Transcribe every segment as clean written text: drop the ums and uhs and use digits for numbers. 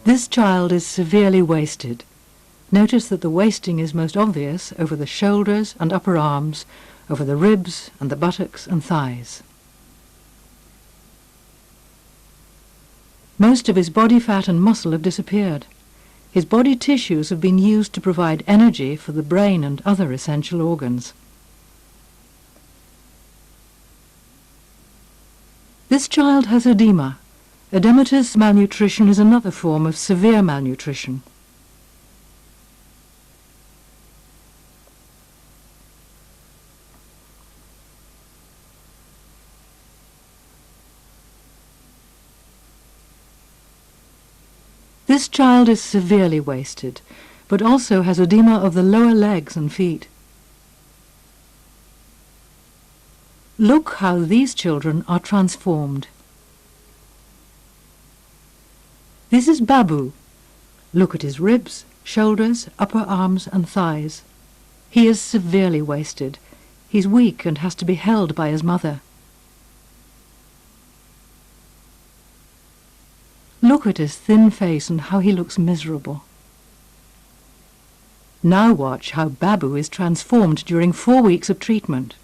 This child is severely wasted. Notice that the wasting is most obvious over the shoulders and upper arms, over the ribs and the buttocks and thighs. Most of his body fat and muscle have disappeared. His body tissues have been used to provide energy for the brain and other essential organs. This child has edema. Edematous malnutrition is another form of severe malnutrition. This child is severely wasted, but also has edema of the lower legs and feet. Look how these children are transformed. This is Babu. Look at his ribs, shoulders, upper arms and thighs. He is severely wasted. He's weak and has to be held by his mother. Look at his thin face and how he looks miserable. Now watch how Babu is transformed during 4 weeks of treatment.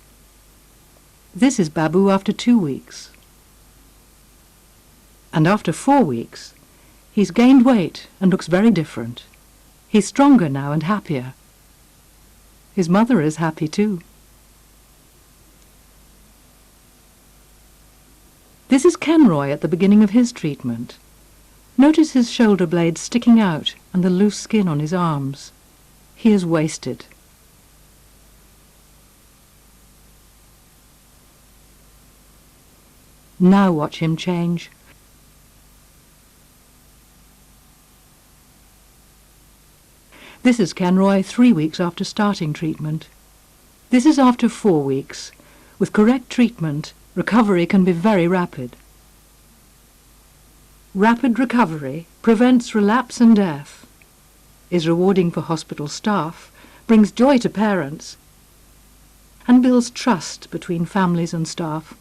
This is Babu after 2 weeks. And after 4 weeks, he's gained weight and looks very different. He's stronger now and happier. His mother is happy too. This is Kenroy at the beginning of his treatment. Notice his shoulder blades sticking out and the loose skin on his arms. He is wasted. Now watch him change. This is Kenroy 3 weeks after starting treatment. This is after 4 weeks. With correct treatment, recovery can be very rapid. Rapid recovery prevents relapse and death, is rewarding for hospital staff, brings joy to parents, and builds trust between families and staff.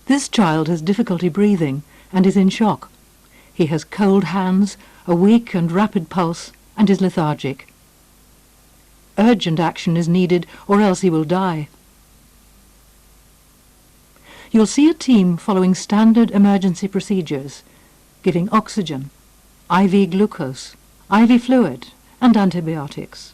This child has difficulty breathing and is in shock. He has cold hands, a weak and rapid pulse, and is lethargic. Urgent action is needed, or else he will die. You'll see a team following standard emergency procedures, giving oxygen, IV glucose, IV fluid, and antibiotics.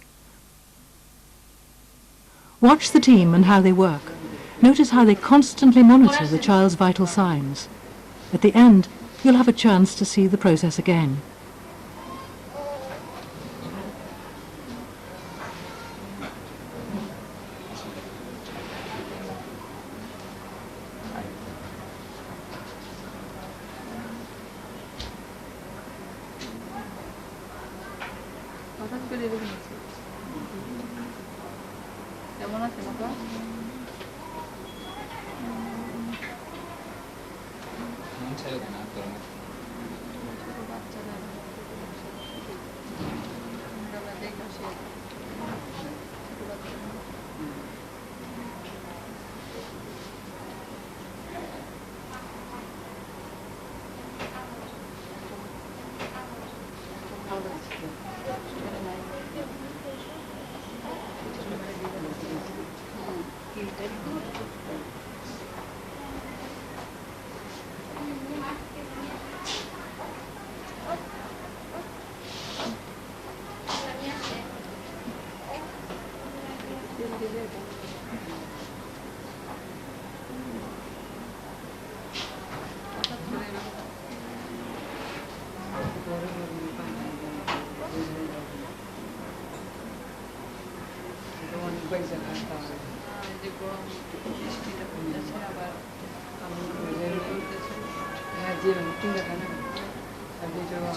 Watch the team and how they work. Notice how they constantly monitor the child's vital signs. At the end, you'll have a chance to see the process again.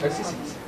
잘 쓸 수 있어요.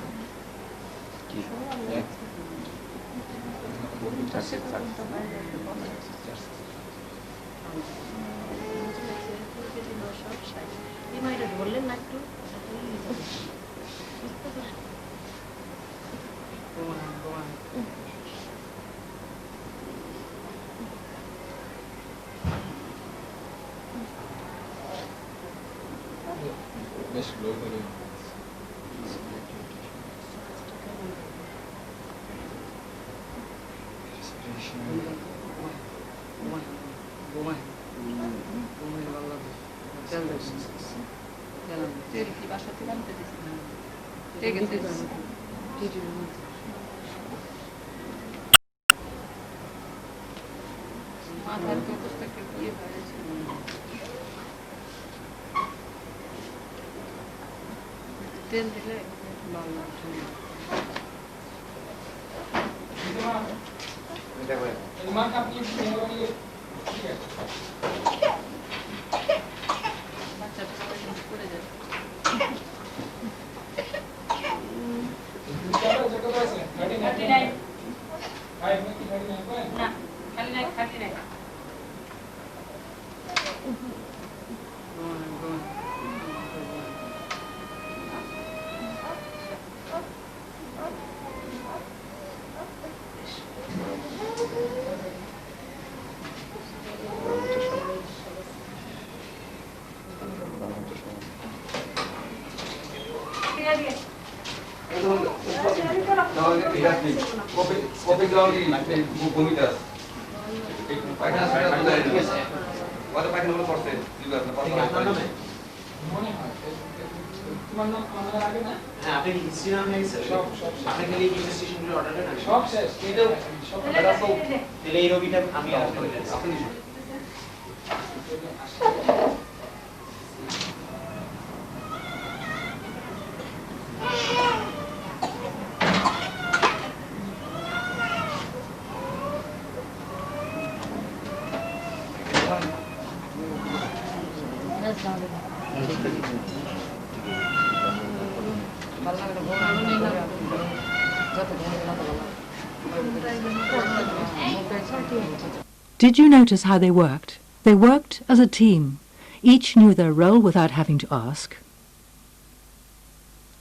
Did you notice how they worked? They worked as a team. Each knew their role without having to ask.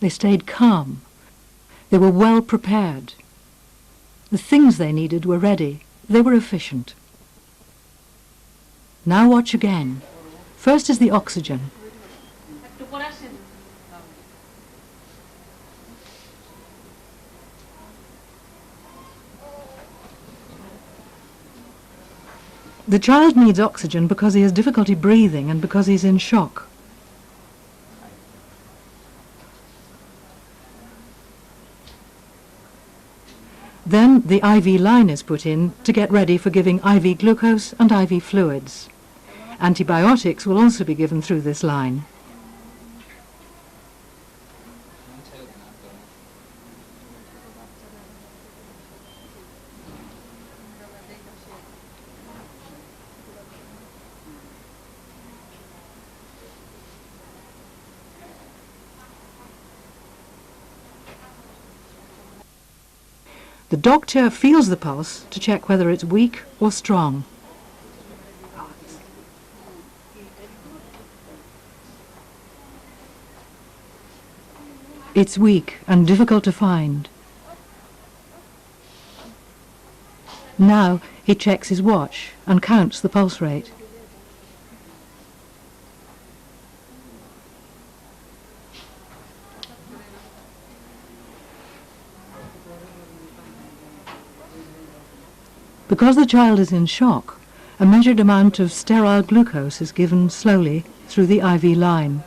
They stayed calm. They were well prepared. The things they needed were ready. They were efficient. Now watch again. First is the oxygen. The child needs oxygen because he has difficulty breathing and because he's in shock. Then the IV line is put in to get ready for giving IV glucose and IV fluids. Antibiotics will also be given through this line. The doctor feels the pulse to check whether it's weak or strong. It's weak and difficult to find. Now he checks his watch and counts the pulse rate. Because the child is in shock, a measured amount of sterile glucose is given slowly through the IV line.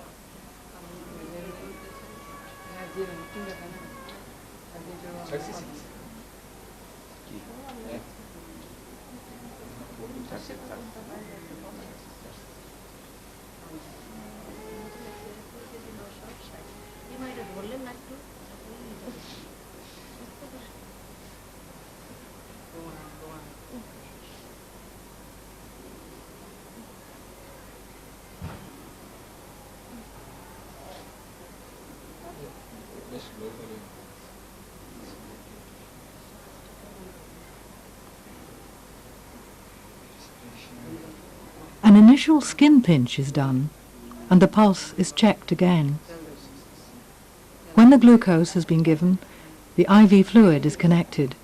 An initial skin pinch is done, and the pulse is checked again. When the glucose has been given, the IV fluid is connected.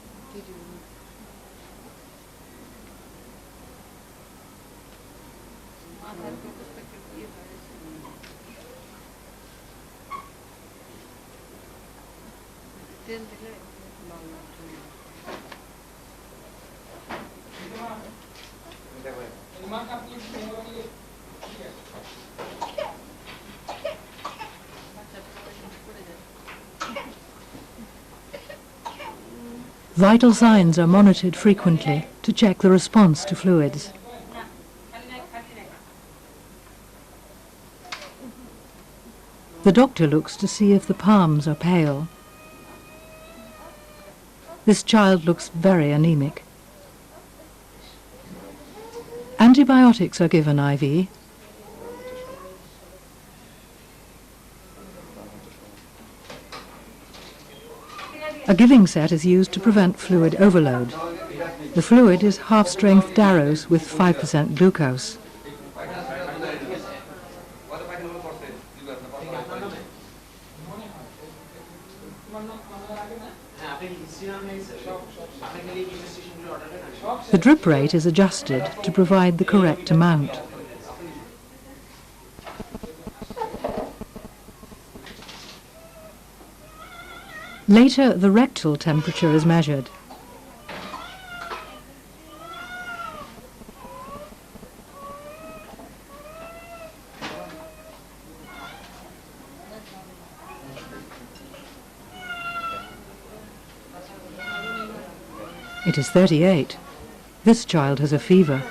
Vital signs are monitored frequently to check the response to fluids. The doctor looks to see if the palms are pale. This child looks very anemic. Antibiotics are given IV. A giving set is used to prevent fluid overload. The fluid is half-strength Darrows with 5% glucose. The drip rate is adjusted to provide the correct amount. Later, the rectal temperature is measured. It is 38. This child has a fever.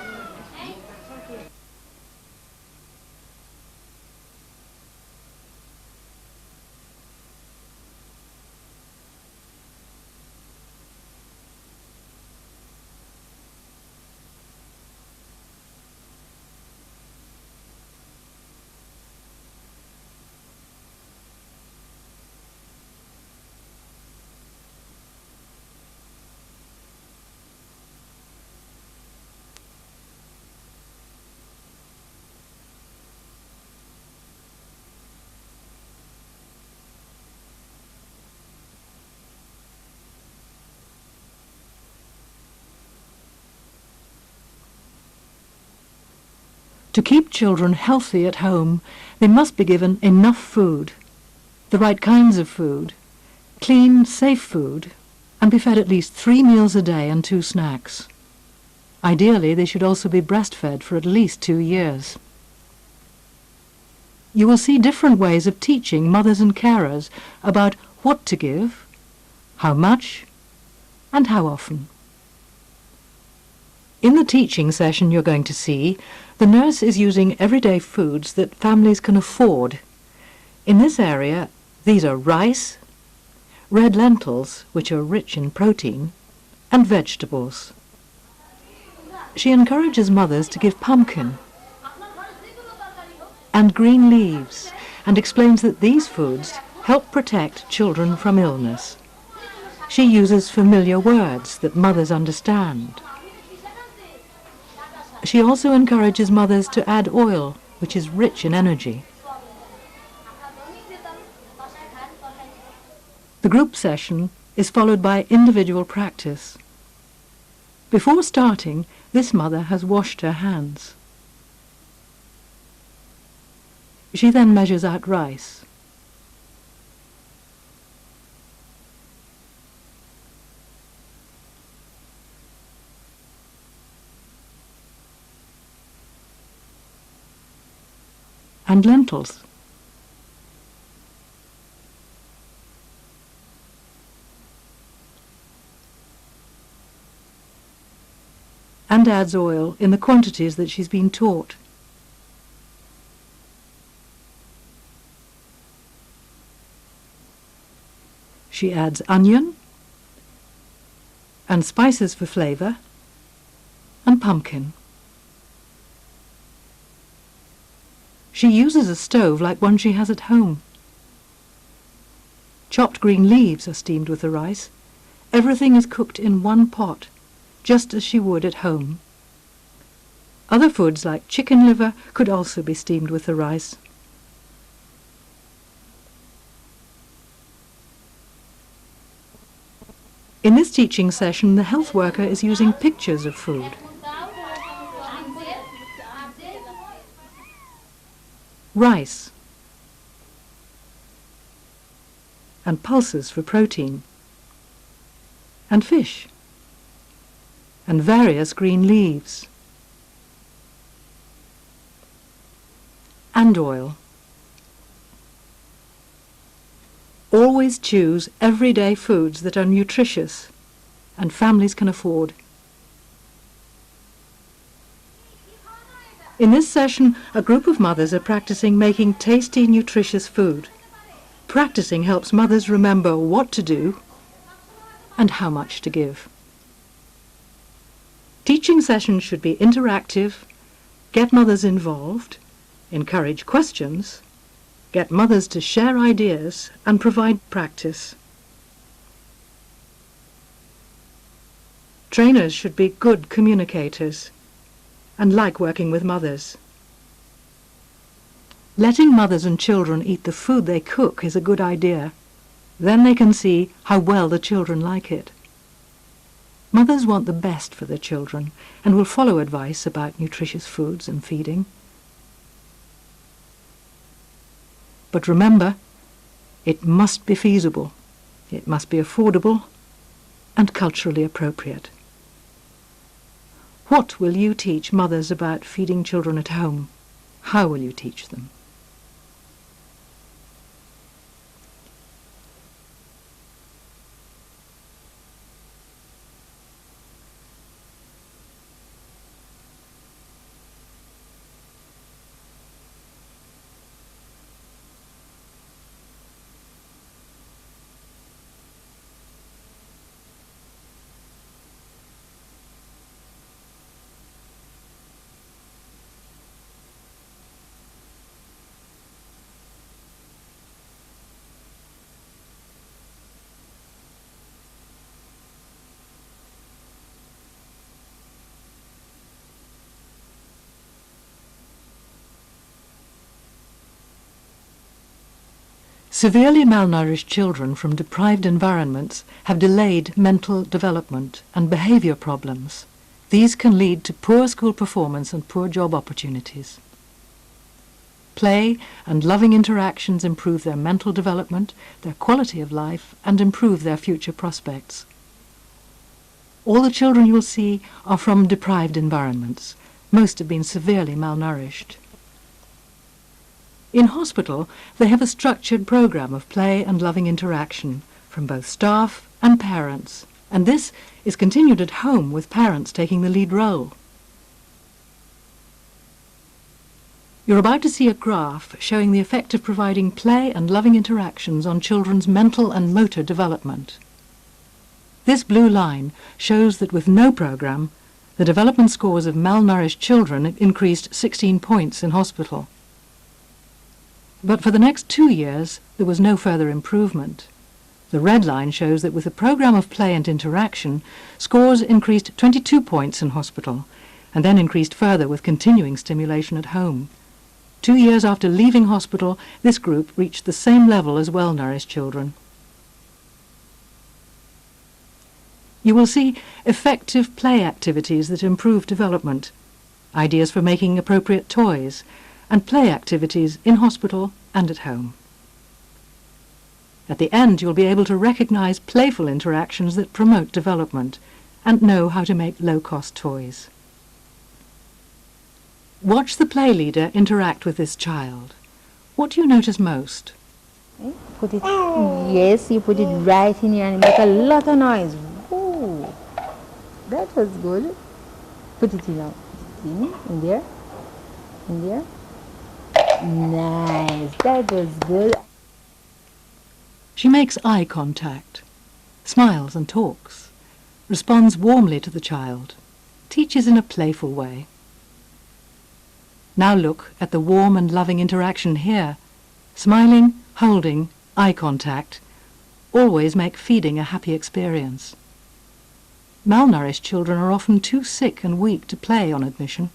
To keep children healthy at home, they must be given enough food, the right kinds of food, clean, safe food, and be fed at least 3 meals a day and 2 snacks. Ideally, they should also be breastfed for at least 2 years. You will see different ways of teaching mothers and carers about what to give, how much, and how often. In the teaching session you're going to see, the nurse is using everyday foods that families can afford. In this area, these are rice, red lentils, which are rich in protein, and vegetables. She encourages mothers to give pumpkin and green leaves, and explains that these foods help protect children from illness. She uses familiar words that mothers understand. She also encourages mothers to add oil, which is rich in energy. The group session is followed by individual practice. Before starting, this mother has washed her hands. She then measures out rice. And lentils. And adds oil in the quantities that she's been taught. She adds onion and spices for flavour and pumpkin. She uses a stove like one she has at home. Chopped green leaves are steamed with the rice. Everything is cooked in one pot, just as she would at home. Other foods like chicken liver could also be steamed with the rice. In this teaching session, the health worker is using pictures of food. Rice and pulses for protein, and fish, and various green leaves, and oil. Always choose everyday foods that are nutritious and families can afford. In this session, a group of mothers are practicing making tasty, nutritious food. Practicing helps mothers remember what to do and how much to give. Teaching sessions should be interactive, get mothers involved, encourage questions, get mothers to share ideas and provide practice. Trainers should be good communicators and like working with mothers. Letting mothers and children eat the food they cook is a good idea. Then they can see how well the children like it. Mothers want the best for their children and will follow advice about nutritious foods and feeding. But remember, it must be feasible, it must be affordable and culturally appropriate. What will you teach mothers about feeding children at home? How will you teach them? Severely malnourished children from deprived environments have delayed mental development and behavior problems. These can lead to poor school performance and poor job opportunities. Play and loving interactions improve their mental development, their quality of life, and improve their future prospects. All the children you will see are from deprived environments. Most have been severely malnourished. In hospital, they have a structured program of play and loving interaction from both staff and parents, and this is continued at home with parents taking the lead role. You're about to see a graph showing the effect of providing play and loving interactions on children's mental and motor development. This blue line shows that with no program, the development scores of malnourished children increased 16 points in hospital. But for the next 2 years, there was no further improvement. The red line shows that with a program of play and interaction, scores increased 22 points in hospital, and then increased further with continuing stimulation at home. 2 years after leaving hospital, this group reached the same level as well-nourished children. You will see effective play activities that improve development, ideas for making appropriate toys, and play activities in hospital and at home. At the end, you'll be able to recognize playful interactions that promote development and know how to make low-cost toys. Watch the play leader interact with this child. What do you notice most? Put it, yes, you put it right in here and make a lot of noise. Woo! That was good. Put it in now. In there. In there. Nice. That was good. She makes eye contact, smiles and talks, responds warmly to the child, teaches in a playful way. Now look at the warm and loving interaction here. Smiling, holding, eye contact always make feeding a happy experience. Malnourished children are often too sick and weak to play on admission.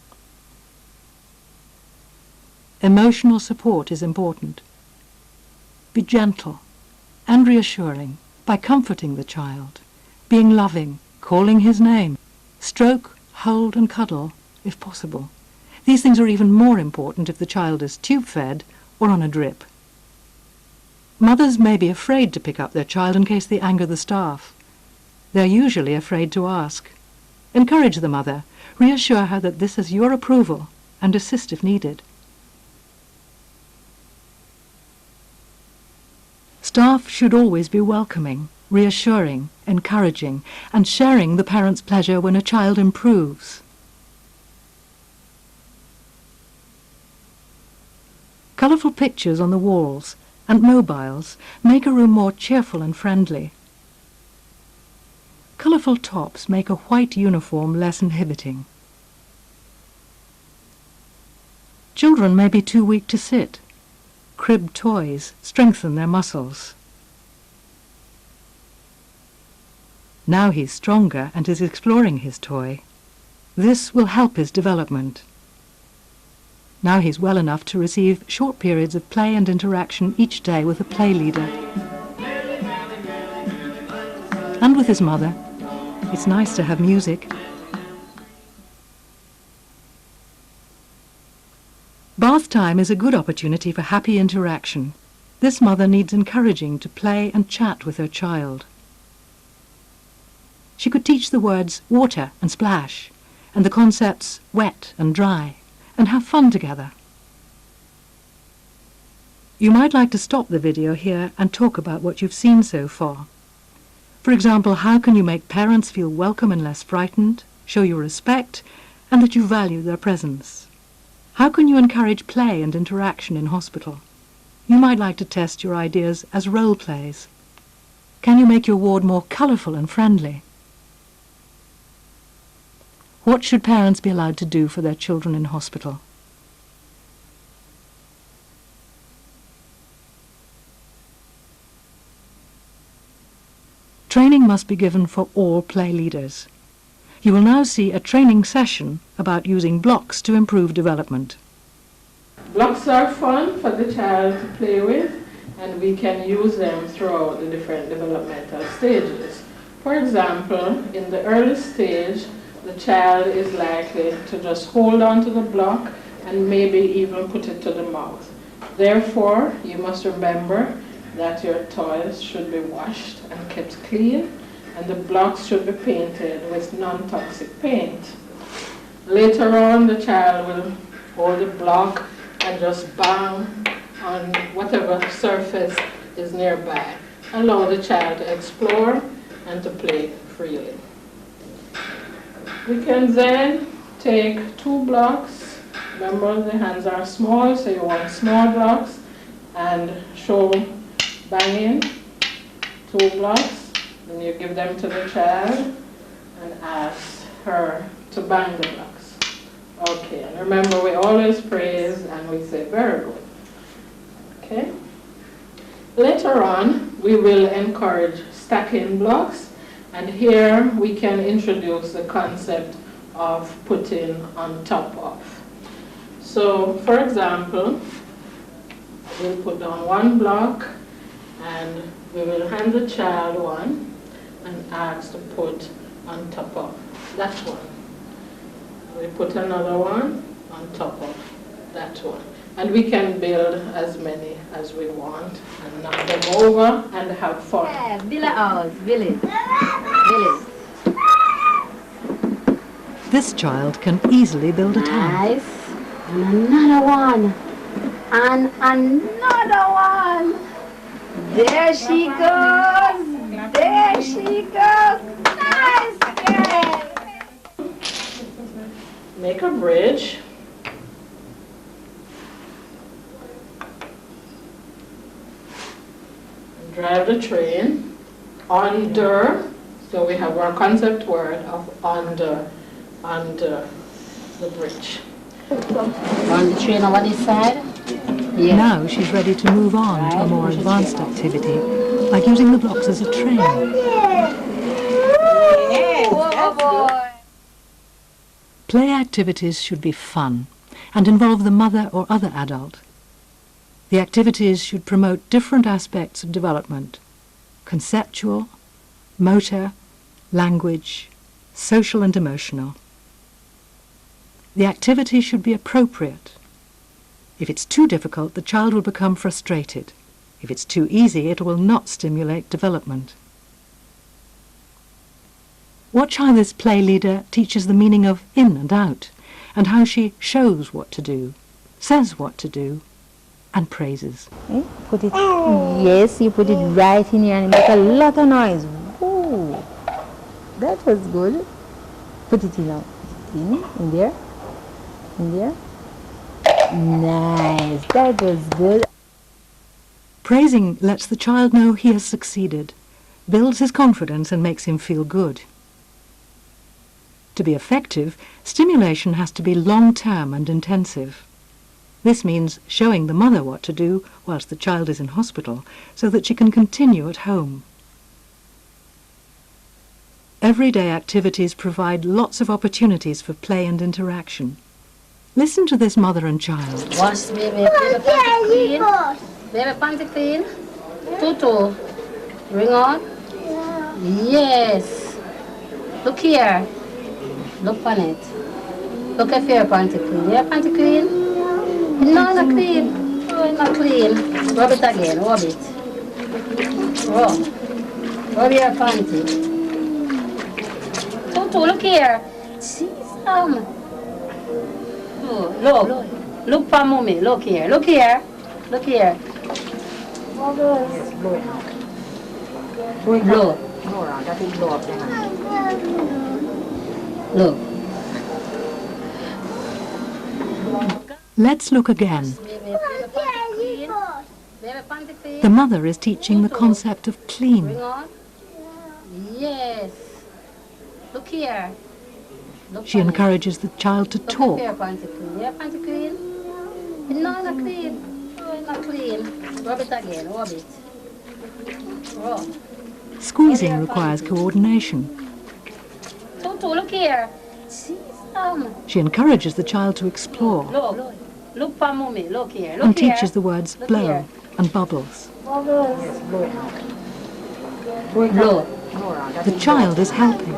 Emotional support is important. Be gentle and reassuring by comforting the child, being loving, calling his name, stroke, hold and cuddle if possible. These things are even more important if the child is tube-fed or on a drip. Mothers may be afraid to pick up their child in case they anger the staff. They're usually afraid to ask. Encourage the mother, reassure her that this is your approval, and assist if needed. Staff should always be welcoming, reassuring, encouraging, and sharing the parent's pleasure when a child improves. Colourful pictures on the walls and mobiles make a room more cheerful and friendly. Colourful tops make a white uniform less inhibiting. Children may be too weak to sit. Crib toys strengthen their muscles. Now he's stronger and is exploring his toy. This will help his development. Now he's well enough to receive short periods of play and interaction each day with a play leader. And with his mother. It's nice to have music. Bath time is a good opportunity for happy interaction. This mother needs encouraging to play and chat with her child. She could teach the words water and splash, and the concepts wet and dry, and have fun together. You might like to stop the video here and talk about what you've seen so far. For example, how can you make parents feel welcome and less frightened, show you respect, and that you value their presence? How can you encourage play and interaction in hospital? You might like to test your ideas as role plays. Can you make your ward more colourful and friendly? What should parents be allowed to do for their children in hospital? Training must be given for all play leaders. You will now see a training session about using blocks to improve development. Blocks are fun for the child to play with, and we can use them throughout the different developmental stages. For example, in the early stage, the child is likely to just hold on to the block and maybe even put it to the mouth. Therefore, you must remember that your toys should be washed and kept clean, and the blocks should be painted with non-toxic paint. Later on, the child will hold the block and just bang on whatever surface is nearby. Allow the child to explore and to play freely. We can then take 2 blocks. Remember, the hands are small, so you want small blocks, and show banging 2 blocks. Then you give them to the child and ask her to bang the blocks. Okay, and remember, we always praise and we say very good. Okay. Later on, we will encourage stacking blocks, and here we can introduce the concept of putting on top of. So, for example, we'll put down 1 block and we will hand the child one and ask to put on top of that one. We put another one on top of that one. And we can build as many as we want and knock them over and have fun. Yeah, village. This child can easily build a town. Nice. And another one. And another one. There she goes. There she goes. Nice girl. Make a bridge. Drive the train under, so we have our concept word of under the bridge. On the train over this side? Yeah. Now she's ready to move on to a more advanced activity, like using the blocks as a train. Oh boy. Play activities should be fun, and involve the mother or other adult. The activities should promote different aspects of development: conceptual, motor, language, social and emotional. The activity should be appropriate. If it's too difficult, the child will become frustrated. If it's too easy, it will not stimulate development. Watch how this play leader teaches the meaning of in and out, and how she shows what to do, says what to do, and praises. Put it, yes, you put it right in here and make a lot of noise. Woo, that was good. Put it in now. Put it in there. In there. Nice, that was good. Praising lets the child know he has succeeded, builds his confidence and makes him feel good. To be effective, stimulation has to be long-term and intensive. This means showing the mother what to do whilst the child is in hospital, so that she can continue at home. Everyday activities provide lots of opportunities for play and interaction. Listen to this mother and child. Wash baby panty clean. Baby panty clean. Tutu. Ring on. Yes. Look here. Look on it. Look if your panty clean. Your panty clean? No, not clean. Oh, not clean. Rub it again. Rub it. Rub. Rub your panty. Tutu, look here. See some. Look. Look for mommy. Look here. Look here. Look here. Yes, blow. Blow. No, that is blow up the hand. Look. Let's look again. The The mother is teaching the concept of clean. Ring on. Yes. Look here. Look She on it. encourages the child to Look if talk. your panty clean. Your panty clean? No, not clean. Oh, not clean. Rub it again. Rub it. Rub. Squeezing requires coordination. Tutu, look here. See some. She encourages the child to explore Look. Look for mommy. Look here. Look and here. teaches the words Look blow here. and bubbles. Yes, blow it now. Blow. No, that The is child is helping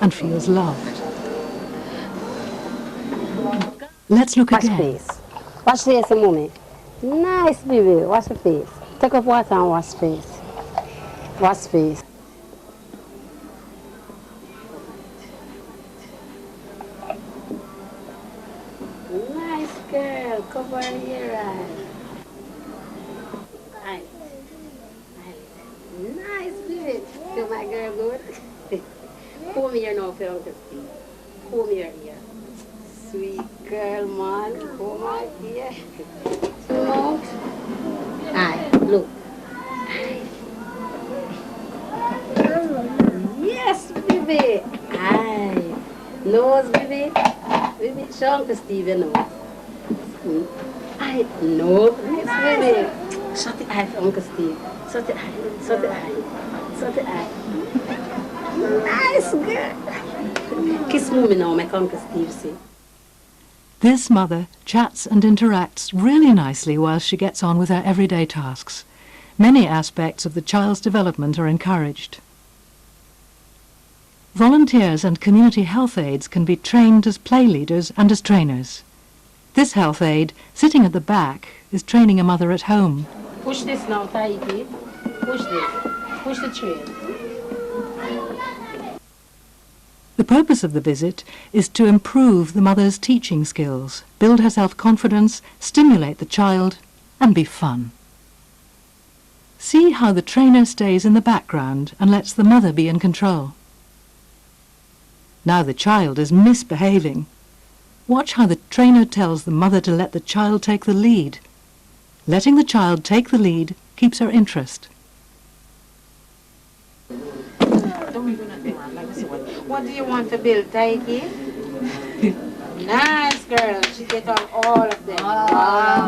and feels loved. Let's look Wash again. face. Wash face, mommy. Nice, baby. Wash your face. Take up water and wash face. Wash face. Nice girl. Cover your eyes. Right. Nice, baby. Feel my girl good? Comb here now for Uncle Steve. Comb here here. Sweet girl, man. Comb my ear. Zoom out. Aye, look. Aye. Yes, baby. Aye. Nose, baby. Baby, show Uncle Steve your nose. Aye, no. Yes, baby. Shut the eye for Uncle Steve. Shut the eye. Shut the eye. Shut the eye. Nice girl. Kiss mommy now, make Uncle Steve see. This mother chats and interacts really nicely while she gets on with her everyday tasks. Many aspects of the child's development are encouraged. Volunteers and community health aides can be trained as play leaders and as trainers. This health aide, sitting at the back, is training a mother at home. Push this now, Taiki. Push this. Push the train. The purpose of the visit is to improve the mother's teaching skills, build her self-confidence, stimulate the child, and be fun. See how the trainer stays in the background and lets the mother be in control. Now the child is misbehaving. Watch how the trainer tells the mother to let the child take the lead. Letting the child take the lead keeps her interest. What do you want to build, Taiki? Nice girl. She get on all of them. Wow.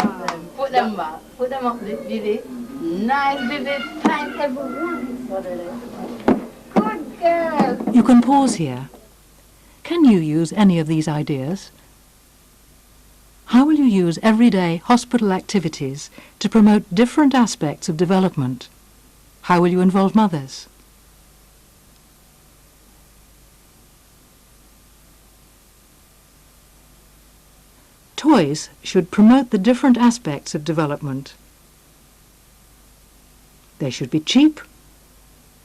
Put them back. Put them up, Vivi. Nice, Vivi. Thank everyone. Good girl. You can pause here. Can you use any of these ideas? How will you use everyday hospital activities to promote different aspects of development? How will you involve mothers? Toys should promote the different aspects of development. They should be cheap,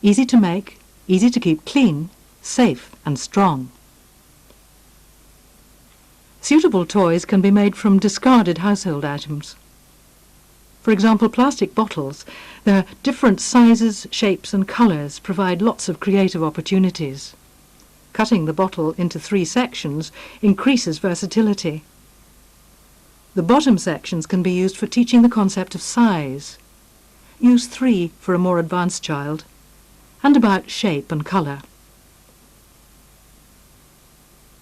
easy to make, easy to keep clean, safe and strong. Suitable toys can be made from discarded household items. For example, plastic bottles. Their different sizes, shapes and colours provide lots of creative opportunities. Cutting the bottle into 3 sections increases versatility. The bottom sections can be used for teaching the concept of size. Use 3 for a more advanced child, and about shape and colour.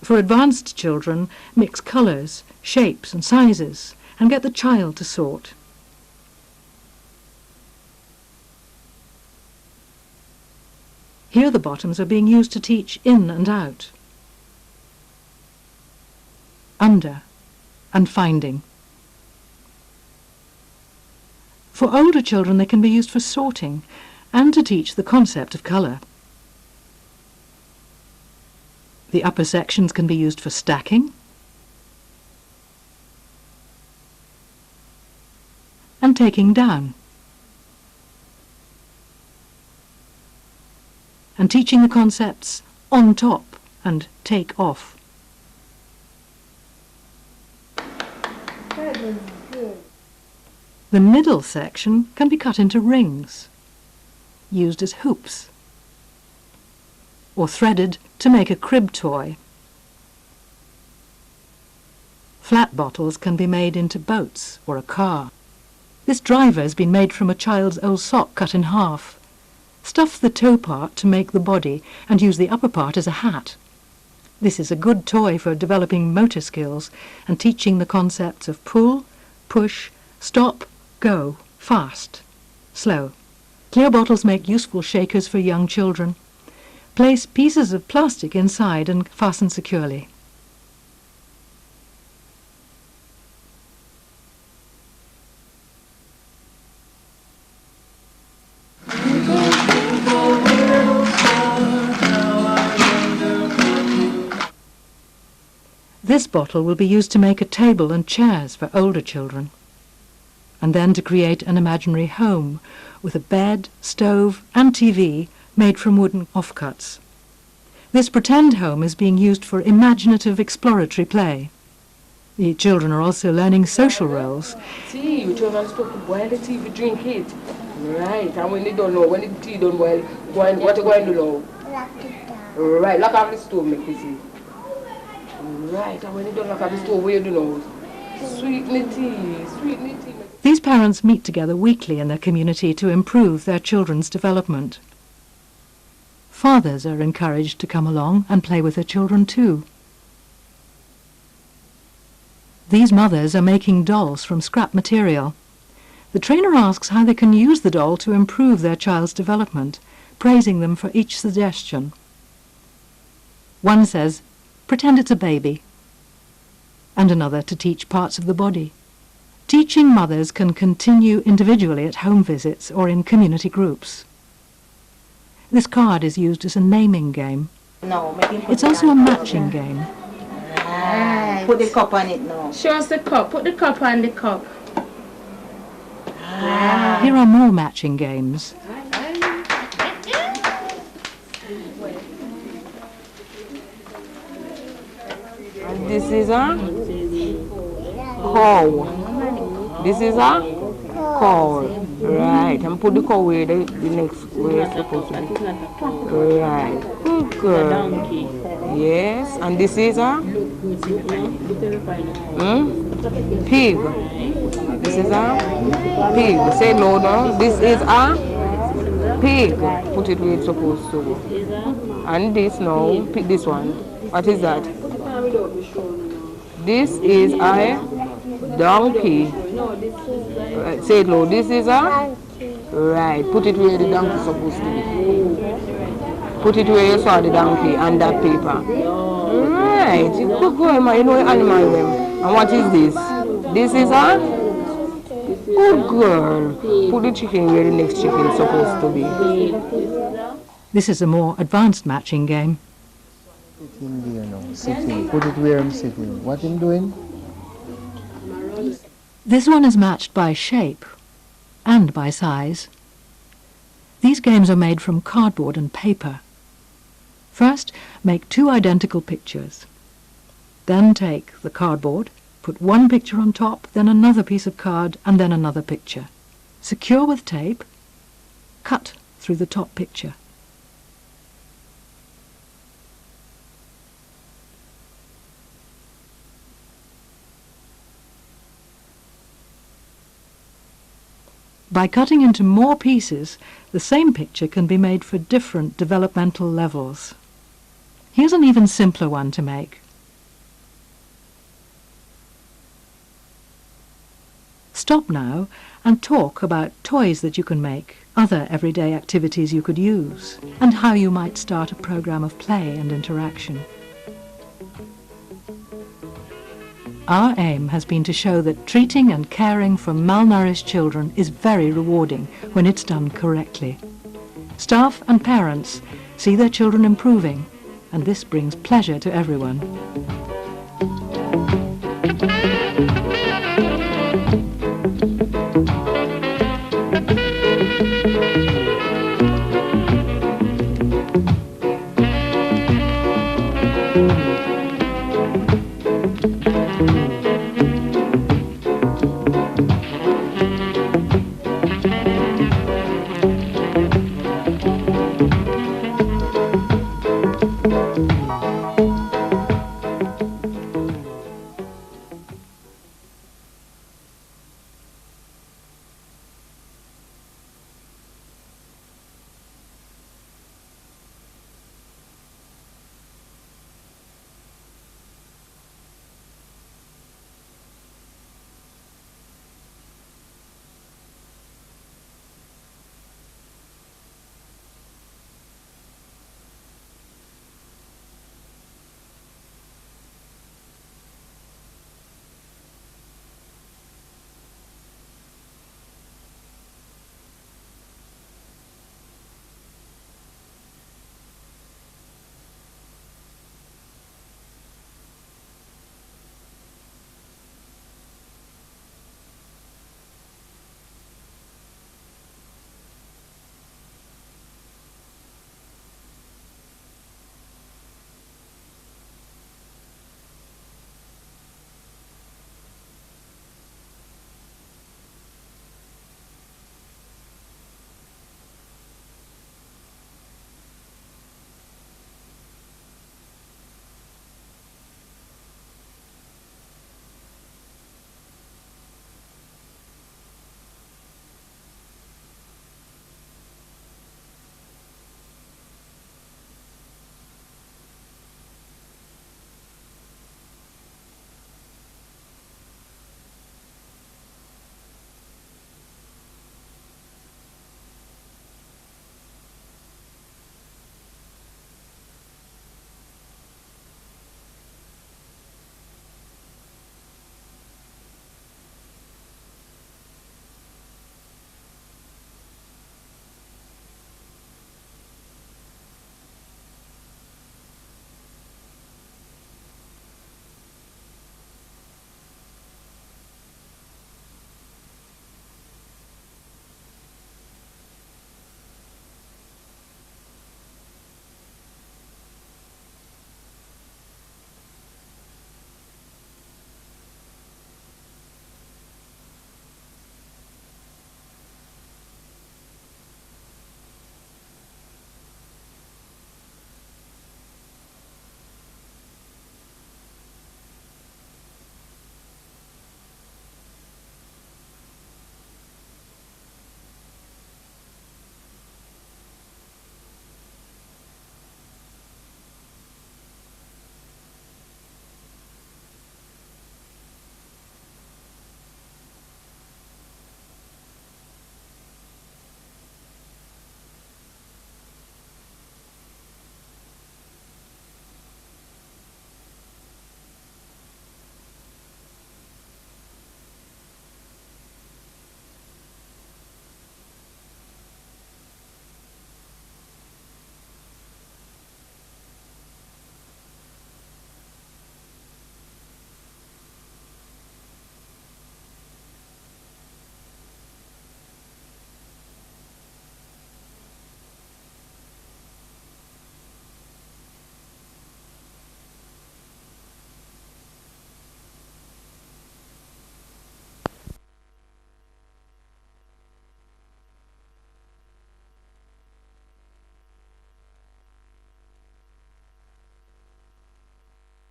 For advanced children, mix colours, shapes and sizes, and get the child to sort. Here the bottoms are being used to teach in and out, under and finding. For older children they can be used for sorting and to teach the concept of colour. The upper sections can be used for stacking and taking down, and teaching the concepts on top and take off. The middle section can be cut into rings, used as hoops, or threaded to make a crib toy. Flat bottles can be made into boats or a car. This driver has been made from a child's old sock cut in half. Stuff the toe part to make the body and use the upper part as a hat. This is a good toy for developing motor skills and teaching the concepts of pull, push, stop, go, fast, slow. Clear bottles make useful shakers for young children. Place pieces of plastic inside and fasten securely. This bottle will be used to make a table and chairs for older children, and then to create an imaginary home with a bed, stove and TV made from wooden offcuts. This pretend home is being used for imaginative exploratory play. The children are also learning social roles. See, you children supposed to boil the tea, drink it. Right, and when they don't know, when the tea don't boil, what you going to do now? Lock it down. Right, lock off the stove, make this see. Right, and when you don't lock off the stove, what you do now? Sweeten the tea, sweeten the tea. These parents meet together weekly in their community to improve their children's development. Fathers are encouraged to come along and play with their children too. These mothers are making dolls from scrap material. The trainer asks how they can use the doll to improve their child's development, praising them for each suggestion. One says, "Pretend it's a baby," and another to teach parts of the body. Teaching mothers can continue individually at home visits or in community groups. This card is used as a naming game. No, It's also a matching game. Right. Put the cup on it now. Show us the cup. Put the cup on the cup. Here are more matching games. And this is a cow. This is a cow. Right. And put the cow where the next where it's supposed to be. Right. Good girl. Yes. And this is a pig. This is a pig. Say no, no. This is a pig. Put it where it's supposed to. And this now, pick this one. What is that? This is a donkey. Right. Say it low. This is a right. Put it where the donkey is supposed to be. Put it where you saw the donkey and that paper. Right. You could go, you know the animal them. And what is this? This is her? Good girl. Put the chicken where the next chicken is supposed to be. This is a more advanced matching game. Sitting there now, sitting. Put it where I'm sitting. What I'm doing? This one is matched by shape and by size. These games are made from cardboard and paper. First, make 2 identical pictures. Then take the cardboard, put one picture on top, then another piece of card, and then another picture. Secure with tape, cut through the top picture. By cutting into more pieces, the same picture can be made for different developmental levels. Here's an even simpler one to make. Stop now and talk about toys that you can make, other everyday activities you could use, and how you might start a program of play and interaction. Our aim has been to show that treating and caring for malnourished children is very rewarding when it's done correctly. Staff and parents see their children improving, and this brings pleasure to everyone.